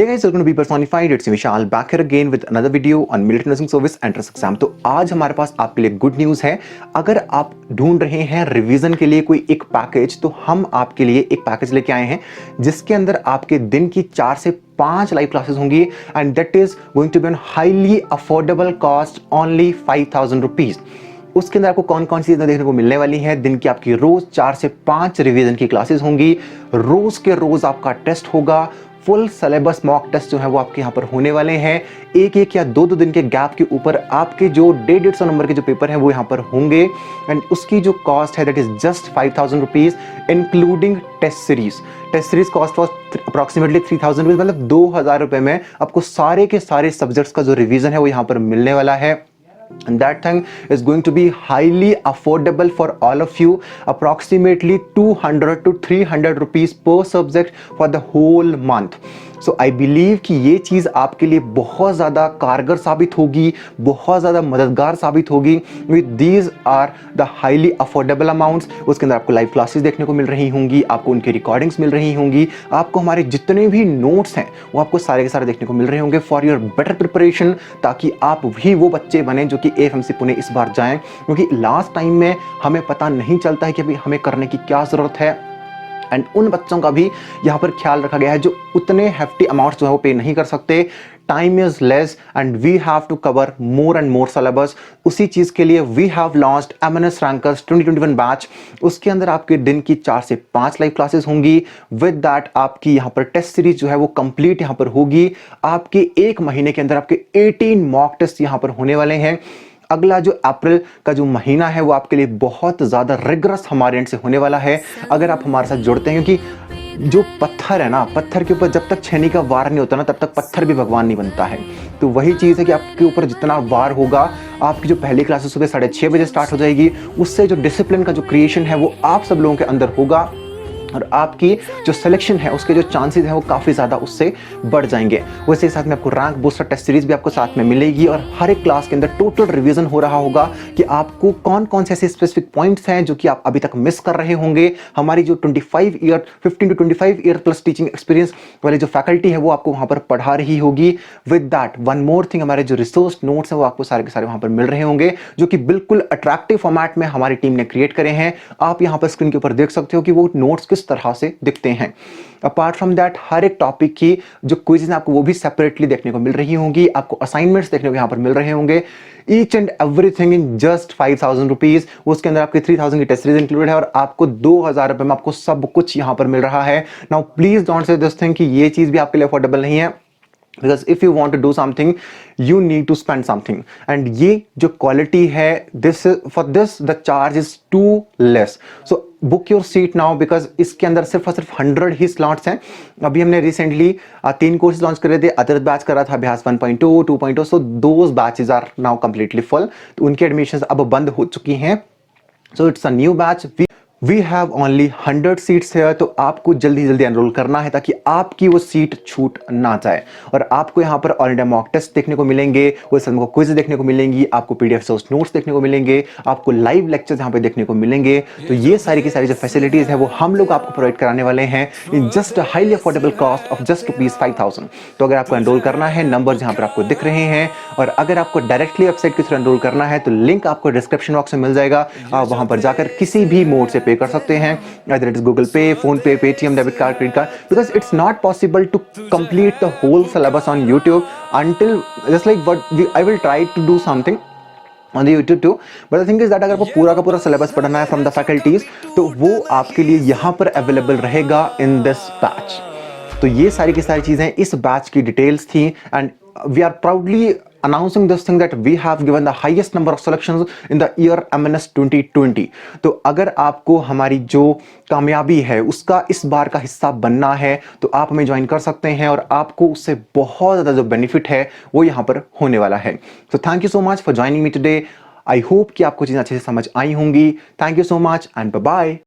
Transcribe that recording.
Hey guys, welcome to be Personified. It's Vishal back here again with another video on military nursing service entrance exam. तो आज हमारे पास आपके लिए good news है। अगर आप ढूंढ रहे हैं रिवीजन के लिए कोई एक पैकेज, तो हम आपके लिए एक पैकेज लेके आए हैं जिसके अंदर आपके दिन की 4 से 5 लाइव क्लासेस होंगी and that is going to be on highly affordable cost only 5,000 rupees. उसके अंदर आपको कौन कौन सी चीजें देखने को मिलने वाली है। दिन की आपकी रोज 4 से 5 रिवीजन की क्लासेस होंगी, रोज के रोज आपका टेस्ट होगा, फुल सिलेबस मॉक टेस्ट जो है वो आपके यहाँ पर होने वाले हैं। एक या दो दिन के गैप के ऊपर आपके जो 150 नंबर के जो पेपर हैं वो यहाँ पर होंगे एंड उसकी जो कॉस्ट है that is just 5,000 rupees including test series. Test series cost was approximately 3,000 rupees, मतलब 2,000 रुपए में आपको सारे के सारे सब्जेक्ट्स का जो रिवीजन है वो यहाँ पर मिलने वाला है। And that thing is going to be highly affordable for all of you, approximately 200 to 300 rupees per subject for the whole month. So I believe कि ये चीज़ आपके लिए बहुत ज़्यादा कारगर साबित होगी, बहुत ज़्यादा मददगार साबित होगी। With these are the highly affordable amounts। उसके अंदर आपको लाइव क्लासेस देखने को मिल रही होंगी, आपको उनकी रिकॉर्डिंग्स मिल रही होंगी, आपको हमारे जितने भी नोट्स हैं वो आपको सारे के सारे देखने को मिल रहे होंगे फॉर योर बेटर प्रिपरेशन, ताकि आप भी वो बच्चे बने जो कि AFMC पुणे इस बार जाएं। क्योंकि लास्ट टाइम में हमें पता नहीं चलता है कि अभी हमें करने की क्या ज़रूरत है एंड उन बच्चों का भी यहाँ पर ख्याल रखा गया है जो उतने हेफ्टी अमाउंट्स जो है वो पे नहीं कर सकते। Time is less and we have to cover more and more syllabus. उसी चीज़ के लिए we have launched MNS rankers 2021 batch. उसके अंदर आपके दिन की 4 से 5 लाइव क्लासेस होंगी। विद दैट आपकी यहाँ पर टेस्ट सीरीज जो है वो कंप्लीट यहाँ पर होगी। आपके एक महीने के अंदर आपके 18 मॉक टेस्ट यहाँ पर होने वाले हैं। अगला जो अप्रैल का जो महीना है वो आपके लिए बहुत ज़्यादा रिगरस हमारे एंड से होने वाला है अगर आप हमारे साथ जुड़ते हैं, क्योंकि जो पत्थर है ना, पत्थर के ऊपर जब तक छेनी का वार नहीं होता ना तब तक पत्थर भी भगवान नहीं बनता है। तो वही चीज़ है कि आपके ऊपर जितना वार होगा, आपकी जो पहली क्लासेस सुबह 6:30 बजे स्टार्ट हो जाएगी, उससे जो डिसिप्लिन का जो क्रिएशन है वो आप सब लोगों के अंदर होगा और आपकी जो सिलेक्शन है उसके जो चांसेस हैं वो काफ़ी ज़्यादा उससे बढ़ जाएंगे। वैसे ही साथ में आपको रैंक बूस्टर टेस्ट सीरीज भी आपको साथ में मिलेगी और हर एक क्लास के अंदर टोटल रिवीजन हो रहा होगा कि आपको कौन कौन से ऐसे स्पेसिफिक पॉइंट्स हैं जो कि आप अभी तक मिस कर रहे होंगे। हमारी जो 15 to 25 year plus teaching experience वाली जो फैकल्टी है वो आपको वहाँ पर पढ़ा रही होगी। With that one more thing, हमारे जो रिसोर्स नोट्स हैं वो आपको सारे के सारे वहाँ पर मिल रहे होंगे जो कि बिल्कुल अट्रैक्टिव फॉर्मेट में हमारी टीम ने क्रिएट करे हैं। आप यहाँ पर स्क्रीन के ऊपर देख सकते हो कि वो नोट्स किस तरह से दिखते हैं। अपार्ट फ्रॉम दैट हर एक टॉपिक की जो क्विज़ हैं आपको वो भी सेपरेटली देखने को मिल रही होंगी, आपको असाइनमेंट्स देखने को यहाँ पर मिल रहे होंगे। Each and everything in just 5,000 rupees. उसके अंदर आपके 3,000 की टेस्ट सीरीज इंक्लूडेड है और आपको 2,000 रुपए में आपको सब कुछ यहाँ पर मिल रहा है। Now please don't say this thing कि ये चीज भी आपके लिए अफोर्डेबल नहीं है, because if you want to do something you need to spend something and ये जो क्वालिटी है for this the charge is too less, so book your seat now because इसके अंदर सिर्फ और सिर्फ 100 ही स्लॉट्स हैं। अभी हमने रिसेंटली 3 कोर्स लॉन्च कर रहे थे। अतिरथ बैच कर रहा था अभ्यास 1.2 2.0, so those batches are now completely full। तो उनकी एडमिशंस अब बंद हो चुकी हैं। so it's a new batch। We have only 100 seats है, तो आपको जल्दी जल्दी एनरोल करना है ताकि आपकी वो सीट छूट ना जाए। और आपको यहाँ पर ऑल इंडिया मॉक टेस्ट देखने को मिलेंगे, वो सबको क्विज देखने को मिलेंगी, आपको PDF सोर्स नोट्स देखने को मिलेंगे, आपको लाइव लेक्चर्स यहाँ पे देखने को मिलेंगे। तो ये सारी की सारी जो फैसिलिटीज है वो हम लोग आपको प्रोवाइड कराने वाले हैं in just a highly affordable cost of just ₹5,000। तो अगर आपको एनरोल करना है, नंबर यहाँ पर आपको दिख रहे हैं, और अगर आपको डायरेक्टली वेबसाइट के थ्रू एनरोल करना है तो लिंक आपको डिस्क्रिप्शन बॉक्स में मिल जाएगा। आप वहां पर जाकर किसी भी मोड से पे कर सकते हैं, either it is Google Pay, Phone Pay, Paytm, debit card, credit card, because it's not possible to complete the whole syllabus on YouTube until just like I will try to do something on the YouTube too, but the thing is that अगर आपको पूरा का पूरा syllabus पढ़ना है from the faculties तो वो आपके लिए यहाँ पर अवेलेबल रहेगा in this batch। तो ये सारी की सारी चीजें इस बैच की डिटेल्स थी and we are proudly announcing this thing that we have given the highest number of selections in the year MNS 2020। तो अगर आपको हमारी जो कामयाबी है उसका इस बार का हिस्सा बनना है तो आप हमें ज्वाइन कर सकते हैं और आपको उससे बहुत ज़्यादा जो बेनिफिट है वो यहाँ पर होने वाला है। तो thank you so much for joining me today. I hope कि आपको चीज़ें अच्छे से समझ आई होंगी। Thank you so much and bye bye.